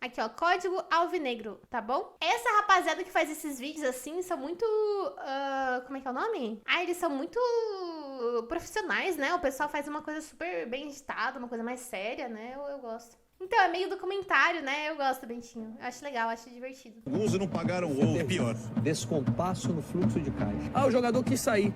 Aqui, ó, código alvinegro, tá bom? Essa rapaziada que faz esses vídeos assim são muito... como é que é o nome? Ah, eles são muito profissionais, né? O pessoal faz uma coisa super bem editada, uma coisa mais séria, né? Eu gosto. Então, é meio documentário, né? Eu gosto, Bentinho. Eu acho legal, acho divertido. Alguns não pagaram o ovo, é pior. Descompasso no fluxo de caixa. Ah, o jogador quis sair.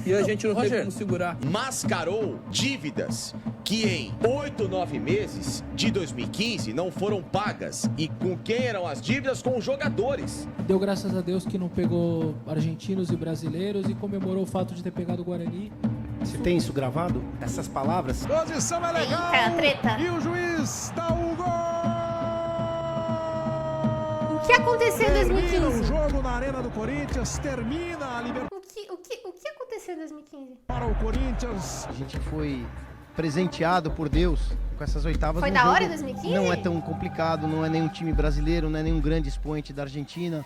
E a gente não teve como segurar. Mascarou dívidas que em 8, 9 meses de 2015 não foram pagas. E com quem eram as dívidas? Com os jogadores. Deu graças a Deus que não pegou argentinos e brasileiros e comemorou o fato de ter pegado o Guarani. Você tem isso gravado? Essas palavras? Posição é legal. Eita, treta. E o juiz dá o gol. O que aconteceu em 2015? O jogo na Arena do Corinthians termina a liberdade O que aconteceu em 2015? para o Corinthians. A gente foi presenteado por Deus com essas oitavas. Foi num da jogo hora em 2015? Não é tão complicado, não é nenhum time brasileiro, não é nenhum grande expoente da Argentina.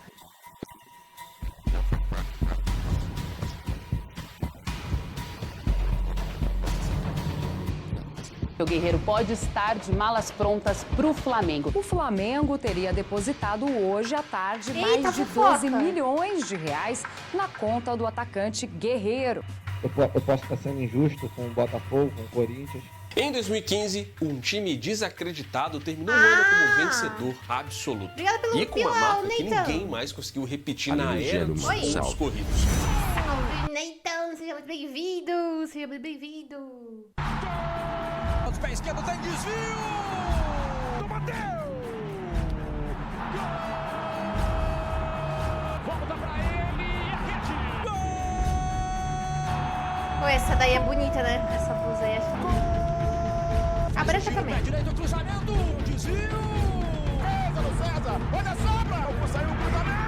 O Guerreiro pode estar de malas prontas para o Flamengo. O Flamengo teria depositado hoje à tarde Eita, mais de fofoca. 12 milhões de reais na conta do atacante Guerreiro. Eu posso estar sendo injusto com o Botafogo, com o Corinthians. Em 2015, um time desacreditado terminou o ano como vencedor absoluto. Obrigada pelo E com uma pila, marca que Neitão. ninguém mais conseguiu repetir na era dos Oi. pontos corridos. Salve, Neitão, seja muito bem-vindo. Seja muito bem-vindo. Os pés esquerdo tem desvio. Bateu. Volta pra ele. Pô, essa daí é bonita, né? Essa blusa aí, acho bonita. A branca também. Direito, cruzamento. Desvio. César. Olha a sobra. Saiu o cruzamento.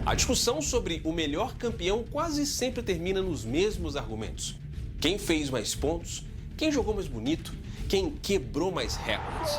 A discussão sobre o melhor campeão quase sempre termina nos mesmos argumentos. Quem fez mais pontos? Quem jogou mais bonito? Quem quebrou mais recordes?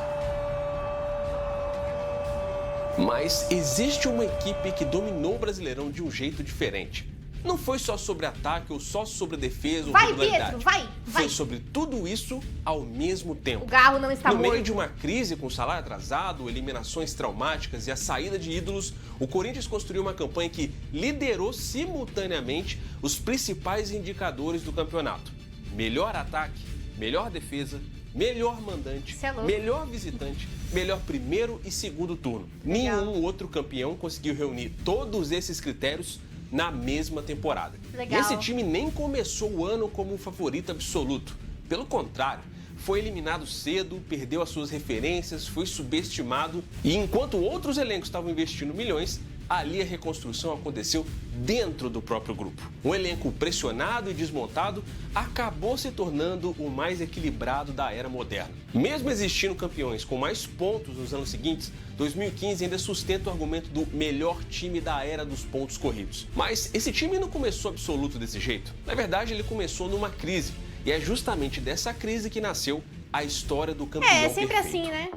Mas existe uma equipe que dominou o Brasileirão de um jeito diferente. Não foi só sobre ataque ou só sobre defesa ou Vai, regularidade. Pietro, vai. Foi sobre tudo isso ao mesmo tempo. O Garro não está No morto. meio de uma crise com salário atrasado, eliminações traumáticas e a saída de ídolos, o Corinthians construiu uma campanha que liderou simultaneamente os principais indicadores do campeonato. Melhor ataque, melhor defesa, melhor mandante, Cê é louco. melhor visitante, melhor primeiro e segundo turno. Legal. Nenhum outro campeão conseguiu reunir todos esses critérios na mesma temporada. Legal. Esse time nem começou o ano como um favorito absoluto. Pelo contrário, foi eliminado cedo, perdeu as suas referências, foi subestimado e enquanto outros elencos estavam investindo milhões, ali a reconstrução aconteceu dentro do próprio grupo. Um elenco pressionado e desmontado acabou se tornando o mais equilibrado da era moderna. Mesmo existindo campeões com mais pontos nos anos seguintes, 2015 ainda sustenta o argumento do melhor time da era dos pontos corridos. Mas esse time não começou absoluto desse jeito. Na verdade, ele começou numa crise. E é justamente dessa crise que nasceu a história do campeão É sempre perfeito. assim, né?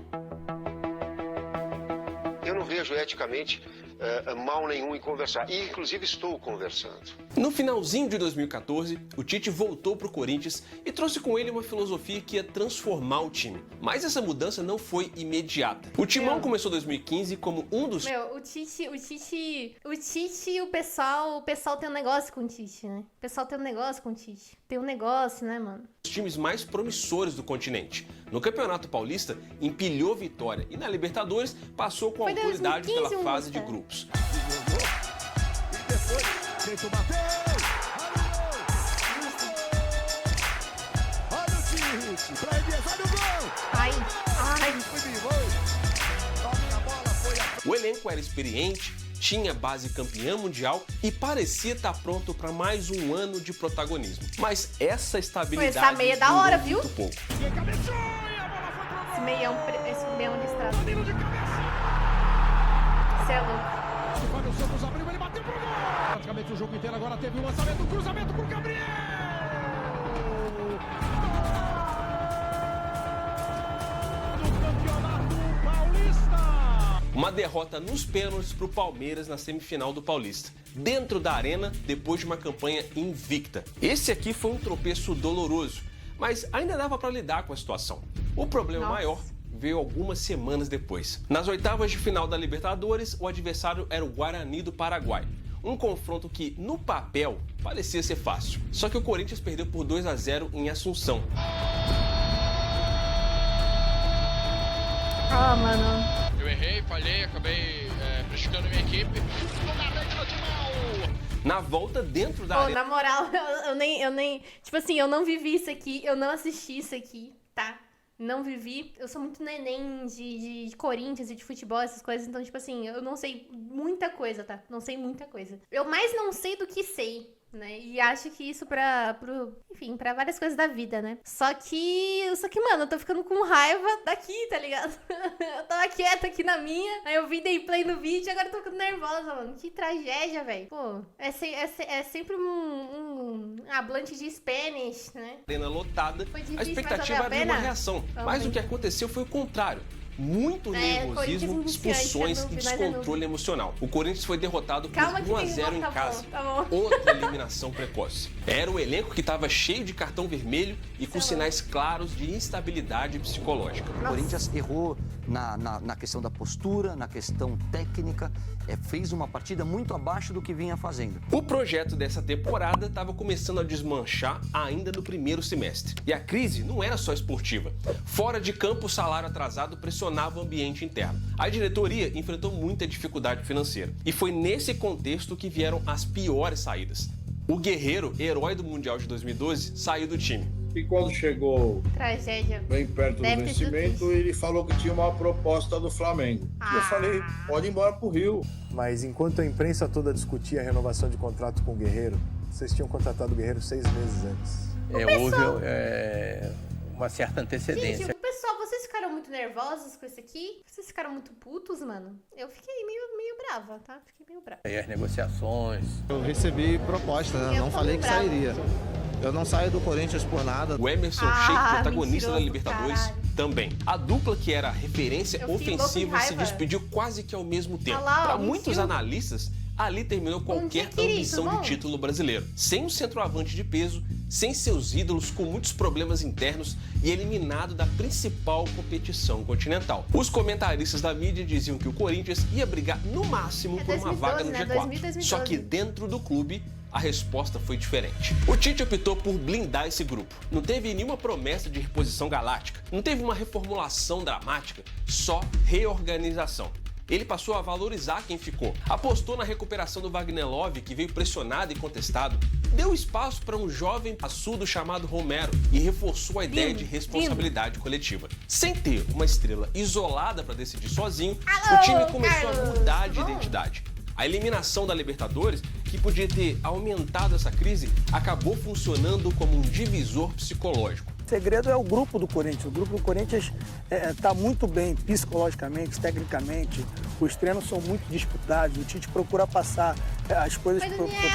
Eu não vejo eticamente mal nenhum em conversar. E, inclusive, estou conversando. No finalzinho de 2014, o Tite voltou para o Corinthians e trouxe com ele uma filosofia que ia transformar o time. Mas essa mudança não foi imediata. O Timão começou 2015 como um dos Meu, o Tite, o pessoal tem um negócio com o Tite, né? O pessoal tem um negócio com o Tite. Tem um negócio, né, mano? times mais promissores do continente. No Campeonato Paulista, empilhou vitória e na Libertadores passou com autoridade pela fase de grupos. O elenco era experiente, tinha base campeã mundial e parecia estar pronto para mais um ano de protagonismo. Mas essa estabilidade essa meia é da hora, durou viu? muito pouco. Esse meião listrado. Você é louco. Olha o Santos abriu, ele bateu pro gol! Praticamente o jogo inteiro agora teve um lançamento, um cruzamento pro Gabriel! Do Campeonato Paulista! Uma derrota nos pênaltis para o Palmeiras na semifinal do Paulista, dentro da arena, depois de uma campanha invicta. Esse aqui foi um tropeço doloroso, mas ainda dava para lidar com a situação. O problema maior veio algumas semanas depois. Nas oitavas de final da Libertadores, o adversário era o Guarani do Paraguai. Um confronto que, no papel, parecia ser fácil. Só que o Corinthians perdeu por 2-0 em Assunção. Ah, mano. Eu errei, falhei, acabei prejudicando minha equipe. Na volta, dentro da Pô, arena... na moral, eu nem... Tipo assim, eu não vivi isso aqui, eu não assisti isso aqui, tá? Não vivi. Eu sou muito neném de Corinthians e de futebol, essas coisas. Então, tipo assim, eu não sei muita coisa, tá? Não sei muita coisa. Eu mais não sei do que sei, né? E acho que isso enfim, pra várias coisas da vida, né? Só que, mano, eu tô ficando com raiva daqui, tá ligado? Eu tava quieta aqui na minha, aí eu dei play no vídeo e agora eu tô ficando nervosa, mano. Que tragédia, velho. Pô, é sempre um hablante de Spanish, né? Arena lotada, Difícil, a expectativa era de uma reação. Mas o que aconteceu foi o contrário. Muito nervosismo, expulsões e descontrole emocional. O Corinthians foi derrotado por 1-0 em casa. Outra eliminação precoce. Era o elenco que estava cheio de cartão vermelho e com sinais claros de instabilidade psicológica. O Corinthians errou na questão da postura, na questão técnica, fez uma partida muito abaixo do que vinha fazendo. O projeto dessa temporada estava começando a desmanchar ainda no primeiro semestre. E a crise não era só esportiva. Fora de campo, o salário atrasado pressionava o ambiente interno. A diretoria enfrentou muita dificuldade financeira. E foi nesse contexto que vieram as piores saídas. O Guerreiro, herói do Mundial de 2012, saiu do time. E quando chegou bem perto do vencimento, ele falou que tinha uma proposta do Flamengo. Eu falei, pode ir embora pro Rio. Mas enquanto a imprensa toda discutia a renovação de contrato com o Guerreiro, vocês tinham contratado o Guerreiro 6 meses antes. Houve uma certa antecedência. Gente, pessoal, vocês ficaram muito nervosos com isso aqui? Vocês ficaram muito putos, mano? Eu fiquei meio brava, tá? Fiquei meio brava. E as negociações. Eu recebi proposta, né? Não falei que sairia. Eu não saio do Corinthians por nada. O Emerson Sheik, protagonista da Libertadores, também. A dupla, que era referência ofensiva, se despediu quase que ao mesmo tempo. Para muitos analistas, ali terminou qualquer ambição de título brasileiro. Sem um centroavante de peso, sem seus ídolos, com muitos problemas internos e eliminado da principal competição continental. Os comentaristas da mídia diziam que o Corinthians ia brigar no máximo por uma vaga no G4. Só que dentro do clube, a resposta foi diferente. O Tite optou por blindar esse grupo. Não teve nenhuma promessa de reposição galáctica, não teve uma reformulação dramática, só reorganização. Ele passou a valorizar quem ficou. Apostou na recuperação do Wagner Love, que veio pressionado e contestado. Deu espaço para um jovem passudo chamado Romero e reforçou a ideia de responsabilidade coletiva. Sem ter uma estrela isolada para decidir sozinho, o time começou a mudar de identidade. A eliminação da Libertadores, que podia ter aumentado essa crise, acabou funcionando como um divisor psicológico. O segredo é o grupo do Corinthians. O grupo do Corinthians está muito bem psicologicamente, tecnicamente. Os treinos são muito disputados. O Tite procura passar as coisas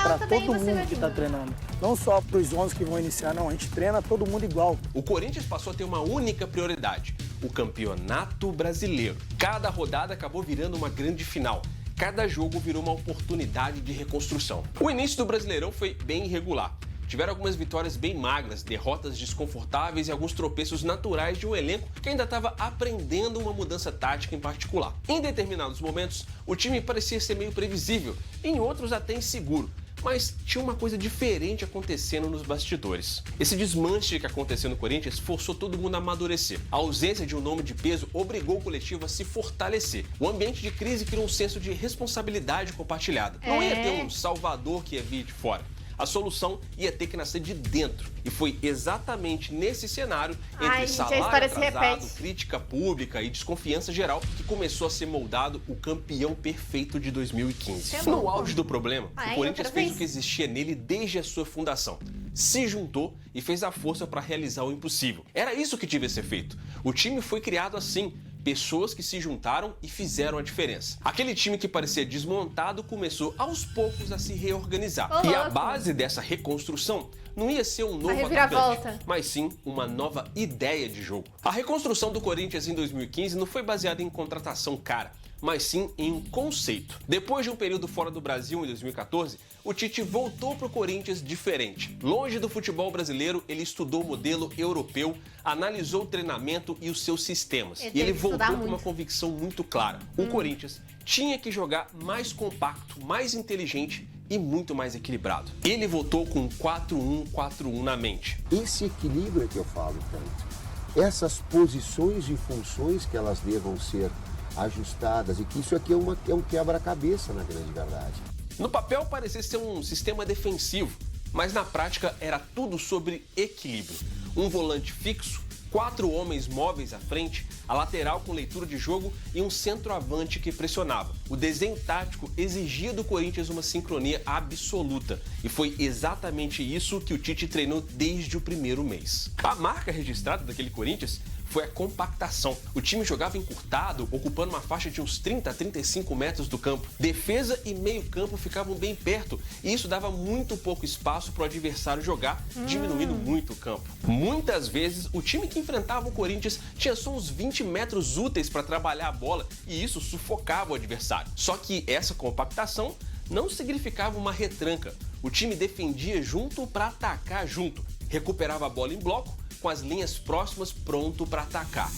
para todo mundo que está treinando. Não só para os 11 que vão iniciar, não. A gente treina todo mundo igual. O Corinthians passou a ter uma única prioridade: o Campeonato Brasileiro. Cada rodada acabou virando uma grande final. Cada jogo virou uma oportunidade de reconstrução. O início do Brasileirão foi bem irregular. Tiveram algumas vitórias bem magras, derrotas desconfortáveis e alguns tropeços naturais de um elenco que ainda estava aprendendo uma mudança tática em particular. Em determinados momentos, o time parecia ser meio previsível, em outros até inseguro. Mas tinha uma coisa diferente acontecendo nos bastidores. Esse desmanche que aconteceu no Corinthians forçou todo mundo a amadurecer. A ausência de um nome de peso obrigou o coletivo a se fortalecer. O ambiente de crise criou um senso de responsabilidade compartilhada. Não ia ter um salvador que ia vir de fora. A solução ia ter que nascer de dentro. E foi exatamente nesse cenário, entre salário atrasado, crítica pública e desconfiança geral, que começou a ser moldado o campeão perfeito de 2015. No auge do problema, o Corinthians fez o que existia nele desde a sua fundação. Se juntou e fez a força para realizar o impossível. Era isso que devia ser feito. O time foi criado assim. Pessoas que se juntaram e fizeram a diferença. Aquele time que parecia desmontado começou aos poucos a se reorganizar. E a base dessa reconstrução não ia ser um novo atacante, mas sim uma nova ideia de jogo. A reconstrução do Corinthians em 2015 não foi baseada em contratação cara. mas sim em um conceito. Depois de um período fora do Brasil em 2014, o Tite voltou para o Corinthians diferente. Longe do futebol brasileiro, ele estudou o modelo europeu, analisou o treinamento e os seus sistemas. E ele voltou com uma convicção muito clara. O Corinthians tinha que jogar mais compacto, mais inteligente e muito mais equilibrado. Ele voltou com 4-1-4-1 na mente. Esse equilíbrio é que eu falo tanto. Essas posições e funções que elas devam ser ajustadas e que isso aqui é um quebra-cabeça na grande verdade. No papel parecia ser um sistema defensivo, mas na prática era tudo sobre equilíbrio. Um volante fixo, 4 homens móveis à frente, a lateral com leitura de jogo e um centroavante que pressionava. O desenho tático exigia do Corinthians uma sincronia absoluta e foi exatamente isso que o Tite treinou desde o primeiro mês. A marca registrada daquele Corinthians foi a compactação. O time jogava encurtado, ocupando uma faixa de uns 30 a 35 metros do campo. Defesa e meio-campo ficavam bem perto e isso dava muito pouco espaço para o adversário jogar, diminuindo muito o campo. Muitas vezes, o time que enfrentava o Corinthians tinha só uns 20 metros úteis para trabalhar a bola e isso sufocava o adversário. Só que essa compactação não significava uma retranca. O time defendia junto para atacar junto, recuperava a bola em bloco, com as linhas próximas pronto para atacar.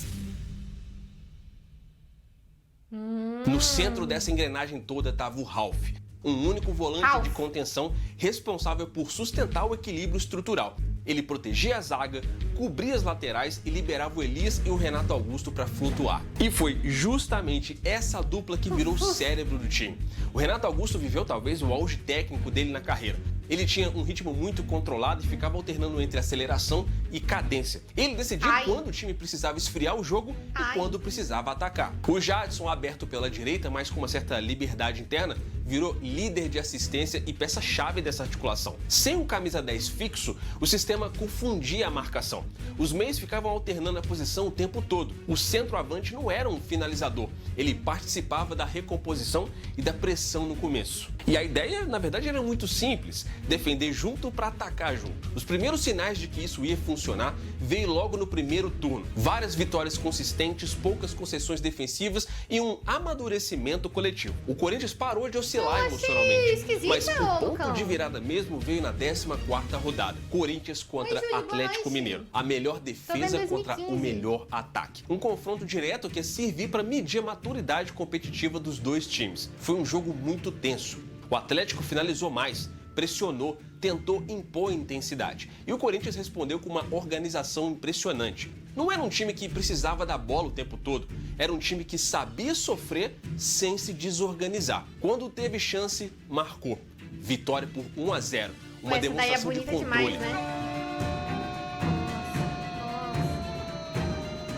No centro dessa engrenagem toda estava o Ralf, um único volante de contenção responsável por sustentar o equilíbrio estrutural. Ele protegia a zaga, cobria as laterais e liberava o Elias e o Renato Augusto para flutuar. E foi justamente essa dupla que virou o cérebro do time. O Renato Augusto viveu talvez o auge técnico dele na carreira. Ele tinha um ritmo muito controlado e ficava alternando entre aceleração e cadência. Ele decidia quando o time precisava esfriar o jogo e quando precisava atacar. O Jadson, aberto pela direita, mas com uma certa liberdade interna, virou líder de assistência e peça-chave dessa articulação. Sem um camisa 10 fixo, o sistema confundia a marcação. Os meios ficavam alternando a posição o tempo todo. O centroavante não era um finalizador. Ele participava da recomposição e da pressão no começo. E a ideia, na verdade, era muito simples. Defender junto para atacar junto. Os primeiros sinais de que isso ia funcionar veio logo no primeiro turno. Várias vitórias consistentes, poucas concessões defensivas e um amadurecimento coletivo. O Corinthians parou de oscilar emocionalmente, mas o ponto de virada mesmo veio na 14ª rodada. Corinthians contra Atlético Mineiro. A melhor defesa contra o melhor ataque. Um confronto direto que ia servir para medir a maturidade competitiva dos dois times. Foi um jogo muito tenso. O Atlético finalizou mais, pressionou, tentou impor intensidade. E o Corinthians respondeu com uma organização impressionante. Não era um time que precisava da bola o tempo todo. Era um time que sabia sofrer sem se desorganizar. Quando teve chance, marcou. Vitória por 1-0. Uma demonstração de controle. Demais, né?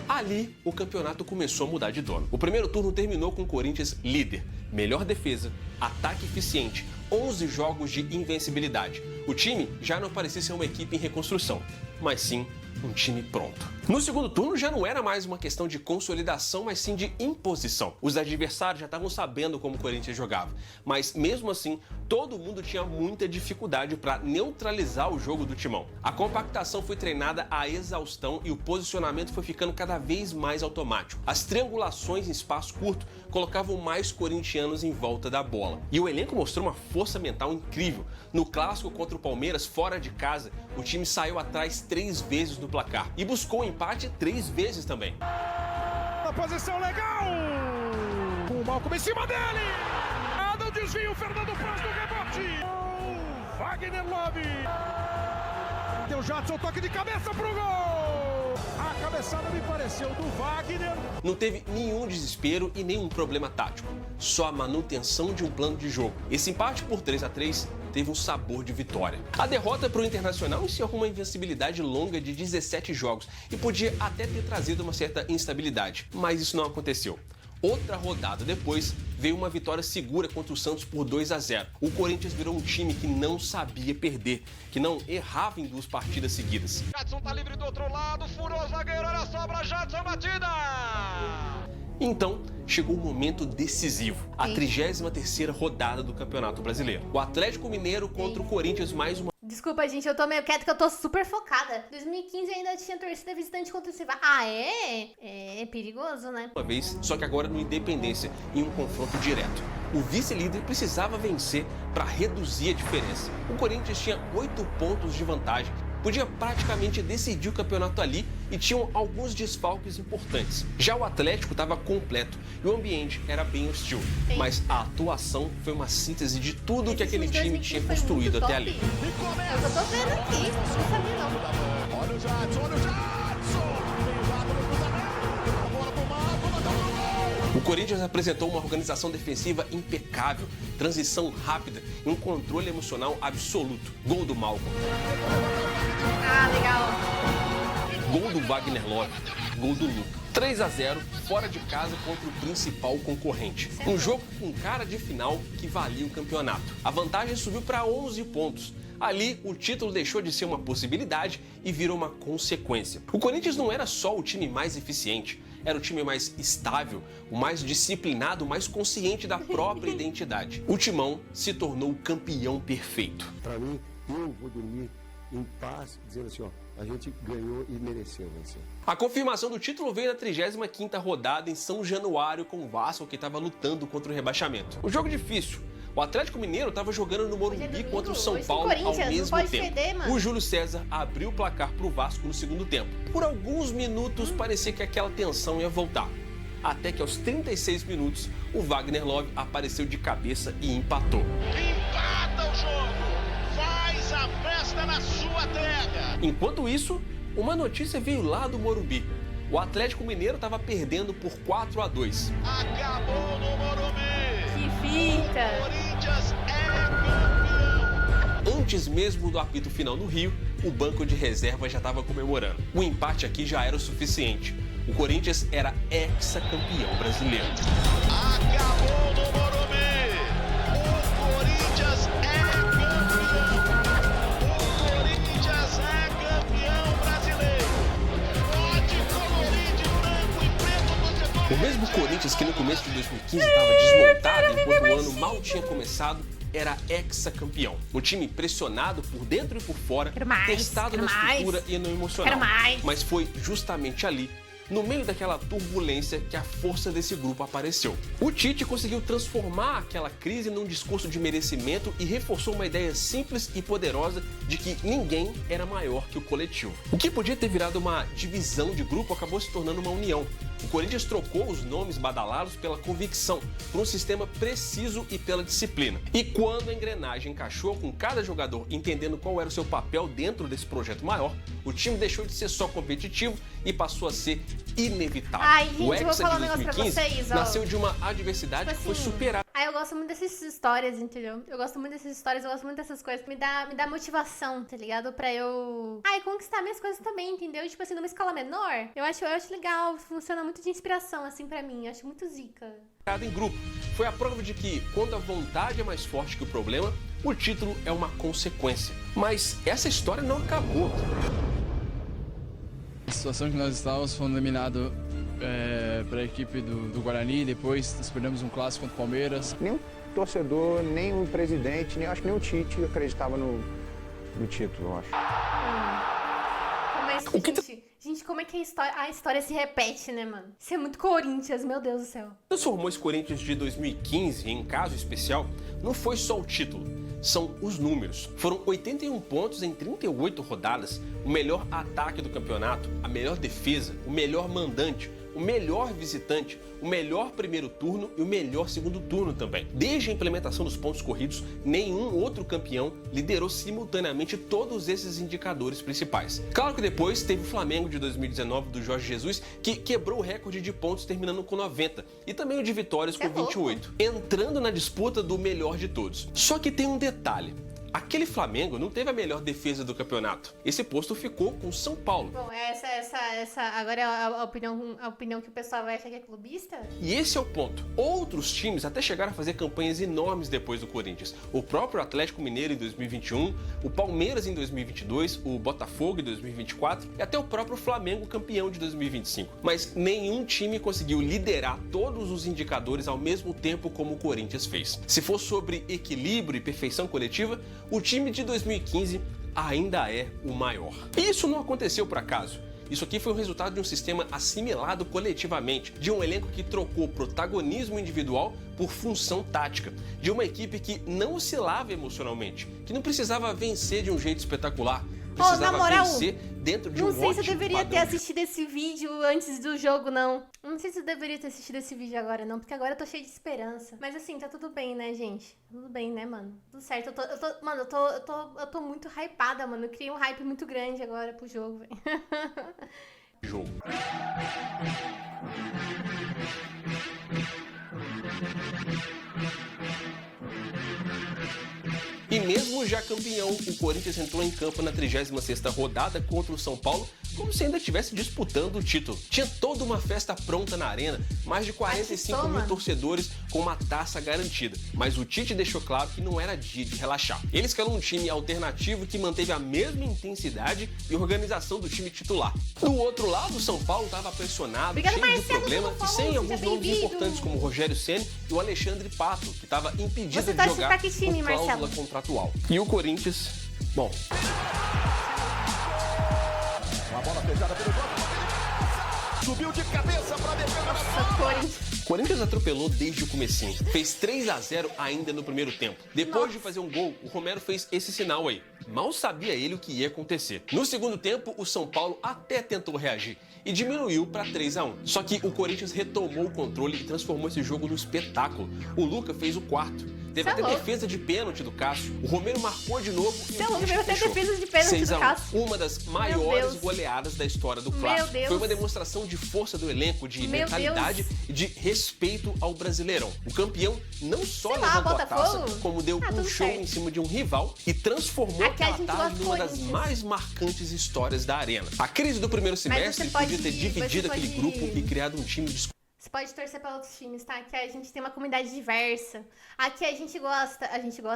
Ali, o campeonato começou a mudar de dono. O primeiro turno terminou com o Corinthians líder, melhor defesa, ataque eficiente, 11 jogos de invencibilidade. O time já não parecia ser uma equipe em reconstrução, mas sim um time pronto. No segundo turno já não era mais uma questão de consolidação, mas sim de imposição. Os adversários já estavam sabendo como o Corinthians jogava, mas mesmo assim, todo mundo tinha muita dificuldade para neutralizar o jogo do Timão. A compactação foi treinada à exaustão e o posicionamento foi ficando cada vez mais automático. As triangulações em espaço curto colocavam mais corintianos em volta da bola. E o elenco mostrou uma força mental incrível. No clássico contra o Palmeiras, fora de casa, o time saiu atrás 3 vezes no placar e buscou o empate 3 vezes também. Na posição legal! O Malcom em cima dele! Nada o desvio, Fernando Praz no rebote! Wagner Love! Deu Jadson, toque de cabeça pro gol! A cabeçada me pareceu do Wagner. Não teve nenhum desespero e nenhum problema tático, só a manutenção de um plano de jogo. Esse empate por 3-3 teve um sabor de vitória. A derrota para o Internacional encerrou uma invencibilidade longa de 17 jogos e podia até ter trazido uma certa instabilidade, mas isso não aconteceu. Outra rodada depois, veio uma vitória segura contra o Santos por 2-0. O Corinthians virou um time que não sabia perder, que não errava em 2 partidas seguidas. Jadson tá livre do outro lado, furou o zagueiro, olha a sobra, Jadson, batida! Então, chegou o momento decisivo, a 33ª rodada do Campeonato Brasileiro. O Atlético Mineiro contra o Corinthians mais uma... Desculpa, gente, eu tô meio quieta que eu tô super focada. 2015 ainda tinha torcida visitante contra o Civil. Ah, é? É perigoso, né? Uma vez, só que agora no Independência, em um confronto direto. O vice-líder precisava vencer para reduzir a diferença. O Corinthians tinha 8 pontos de vantagem, podia praticamente decidir o campeonato ali e tinham alguns desfalques importantes. Já o Atlético estava completo e o ambiente era bem hostil. Mas a atuação foi uma síntese de tudo que aquele time tinha construído até ali. Eu tô vendo aqui, não sabia não. Olha o Jadson, olha o Jadson! O Corinthians apresentou uma organização defensiva impecável, transição rápida e um controle emocional absoluto. Gol do Malcom. Ah, legal. Gol do Wagner Love. Gol do Luca. 3-0, fora de casa contra o principal concorrente. Um jogo com cara de final que valia o campeonato. A vantagem subiu para 11 pontos. Ali, o título deixou de ser uma possibilidade e virou uma consequência. O Corinthians não era só o time mais eficiente, era o time mais estável, o mais disciplinado, o mais consciente da própria identidade. O Timão se tornou o campeão perfeito. Para mim, eu vou dormir em paz, dizendo assim, ó, a gente ganhou e mereceu vencer. A confirmação do título veio na 35ª rodada em São Januário com o Vasco, que estava lutando contra o rebaixamento. Um jogo difícil. O Atlético Mineiro estava jogando no Morumbi contra o São Paulo ao mesmo tempo. O Júlio César abriu o placar para o Vasco no segundo tempo. Por alguns minutos parecia que aquela tensão ia voltar. Até que aos 36 minutos, o Wagner Love apareceu de cabeça e empatou. Empata o jogo! Faz a festa na sua terra! Enquanto isso, uma notícia veio lá do Morumbi. O Atlético Mineiro estava perdendo por 4-2. Acabou no Morumbi! Que fita! O Corinthians é campeão! Antes mesmo do apito final no Rio, o banco de reserva já estava comemorando. O empate aqui já era o suficiente. O Corinthians era hexacampeão brasileiro. Acabou no Morumbi! O Corinthians é campeão! O Corinthians é campeão brasileiro! Pode colorir de branco e preto, torcedor! O mesmo Corinthians que no começo de 2015 estava desmontado enquanto o ano mal tinha começado, era hexacampeão. Um time pressionado por dentro e por fora, testado na estrutura e no emocional. Mas foi justamente ali, no meio daquela turbulência, que a força desse grupo apareceu. O Tite conseguiu transformar aquela crise num discurso de merecimento e reforçou uma ideia simples e poderosa de que ninguém era maior que o coletivo. O que podia ter virado uma divisão de grupo acabou se tornando uma união. O Corinthians trocou os nomes badalados pela convicção, por um sistema preciso e pela disciplina. E quando a engrenagem encaixou, com cada jogador entendendo qual era o seu papel dentro desse projeto maior, o time deixou de ser só competitivo e passou a ser inevitável. Ai, gente, o eu vou Hexa falar de um negócio pra 2015 vocês, ó. nasceu de uma adversidade Tipo que foi assim, superada. Ai, eu gosto muito dessas histórias, entendeu? Eu gosto muito dessas histórias, eu gosto muito dessas coisas. Me dá motivação, tá ligado? Pra eu... conquistar minhas coisas também, entendeu? Tipo assim, numa escala menor, eu acho legal, funciona muito de inspiração, assim, pra mim. Eu acho muito zica. Em grupo. Foi a prova de que, quando a vontade é mais forte que o problema, o título é uma consequência. Mas essa história não acabou. A situação que nós estávamos, fomos eliminados para a equipe do Guarani, depois nós perdemos um clássico contra o Palmeiras. Nem o torcedor, nem o presidente, nem acho que nem o Tite acreditava no título, eu acho. Mas, gente, como é que a história se repete, né, mano? Isso é muito Corinthians, meu Deus do céu. Transformou esse Corinthians de 2015 em caso especial, não foi só o título, são os números. Foram 81 pontos em 38 rodadas, o melhor ataque do campeonato, a melhor defesa, o melhor mandante, o melhor visitante, o melhor primeiro turno e o melhor segundo turno também. Desde a implementação dos pontos corridos, nenhum outro campeão liderou simultaneamente todos esses indicadores principais. Claro que depois teve o Flamengo de 2019 do Jorge Jesus, que quebrou o recorde de pontos terminando com 90, e também o de vitórias com 28, entrando na disputa do melhor de todos. Só que tem um detalhe. Aquele Flamengo não teve a melhor defesa do campeonato. Esse posto ficou com São Paulo. Bom, essa agora é a opinião que o pessoal vai achar que é clubista? E esse é o ponto. Outros times até chegaram a fazer campanhas enormes depois do Corinthians. O próprio Atlético Mineiro em 2021, o Palmeiras em 2022, o Botafogo em 2024 e até o próprio Flamengo campeão de 2025. Mas nenhum time conseguiu liderar todos os indicadores ao mesmo tempo como o Corinthians fez. Se for sobre equilíbrio e perfeição coletiva, o time de 2015 ainda é o maior. E isso não aconteceu por acaso. Isso aqui foi o resultado de um sistema assimilado coletivamente, de um elenco que trocou protagonismo individual por função tática, de uma equipe que não oscilava emocionalmente, que não precisava vencer de um jeito espetacular, precisava vencer dentro de um ótimo padrão. Não sei se eu deveria ter assistido esse vídeo antes do jogo, não. Não sei se eu deveria ter assistido esse vídeo agora, não, porque agora eu tô cheia de esperança. Mas assim, tá tudo bem, né, gente? Tudo bem, né, mano? Tudo certo. Eu tô muito hypada, mano. Eu criei um hype muito grande agora pro jogo, velho. Jogo. E mesmo já campeão, o Corinthians entrou em campo na 36ª rodada contra o São Paulo como se ainda estivesse disputando o título. Tinha toda uma festa pronta na arena, mais de 45 mil torcedores com uma taça garantida. Mas o Tite deixou claro que não era dia de relaxar. Ele escalou um time alternativo que manteve a mesma intensidade e organização do time titular. Do outro lado, o São Paulo estava pressionado, cheio de problema e sem alguns nomes importantes como o Rogério Ceni e o Alexandre Pato, que estava impedido de jogar por cláusula contratual. E o Corinthians, bom... Uma bola fechada pelo jogo. Subiu de cabeça para defesa. O Corinthians atropelou desde o comecinho. Fez 3-0 ainda no primeiro tempo. Depois de fazer um gol, o Romero fez esse sinal aí. Mal sabia ele o que ia acontecer. No segundo tempo, o São Paulo até tentou reagir e diminuiu para 3-1. Só que o Corinthians retomou o controle e transformou esse jogo num espetáculo. O Luca fez o quarto. Teve até defesa de pênalti do Cássio. O Romero marcou de novo e o Tite fechou. 6-1. Uma das maiores goleadas da história do clássico. Foi uma demonstração de força do elenco, de mentalidade e de respeito ao Brasileirão. O campeão não só levantou a taça, como deu um show em cima de um rival e transformou aquela tarde numa das mais marcantes histórias da arena. A crise do primeiro semestre podia ter dividido aquele grupo e criado um time de... Você pode torcer para outros times, tá? Aqui a gente tem uma comunidade diversa. Aqui a gente gosta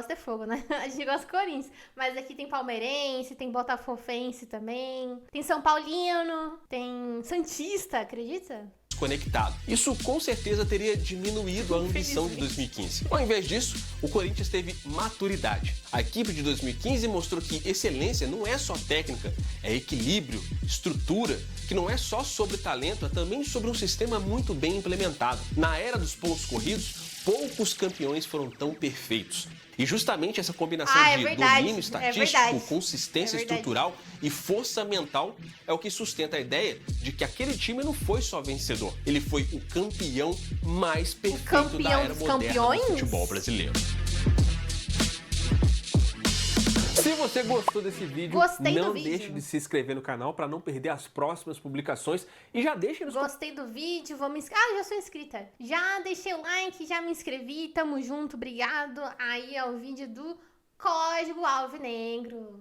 é fogo, né? A gente gosta do Corinthians. Mas aqui tem palmeirense, tem botafofense também. Tem São Paulino, tem santista, acredita? Conectado. Isso com certeza teria diminuído a ambição de 2015. Ao invés disso, o Corinthians teve maturidade. A equipe de 2015 mostrou que excelência não é só técnica, é equilíbrio, estrutura, que não é só sobre talento, é também sobre um sistema muito bem implementado. Na era dos pontos corridos, poucos campeões foram tão perfeitos. E justamente essa combinação de domínio estatístico, consistência estrutural e força mental é o que sustenta a ideia de que aquele time não foi só vencedor, ele foi o campeão mais perfeito da era moderna do futebol brasileiro. Se você gostou desse vídeo, não deixe de se inscrever no canal para não perder as próximas publicações e já deixe nos... Gostei do vídeo, vou me inscrever. Já sou inscrita. Já deixei o like, já me inscrevi, tamo junto, obrigado aí ao vídeo do Código Alvinegro.